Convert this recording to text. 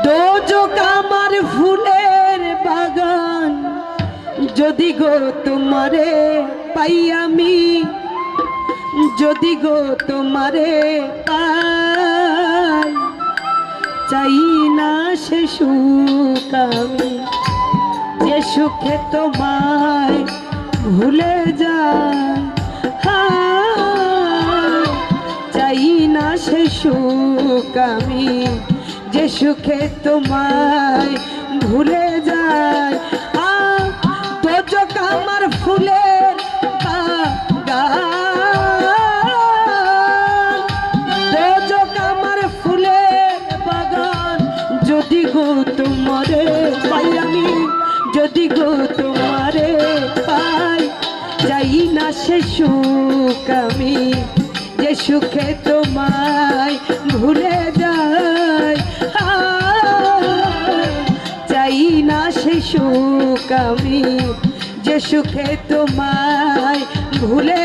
দোজক আমার ফুলের বাগান, যদি গো তোমারে পাই আমি, যদি গো তোমারে পাই, চাই না সে সুখ আমি, যে সুখে তোমায় ভুলে যায়। চাই না সে সুখ আমি, যে সুখে তোমায় ভুলে যায়। দোজক আমার ফুলের বাগান, দোজক আমার ফুলের বাগান, যদি গো তোমারে পাই আমি, যদি গো তোমারে পাই, চাই না সে সুখ আমি, যে সুখে তোমায় ভুলে যায়। চাই না সে সুখ আমি, যে সুখে তোমায় ভুলে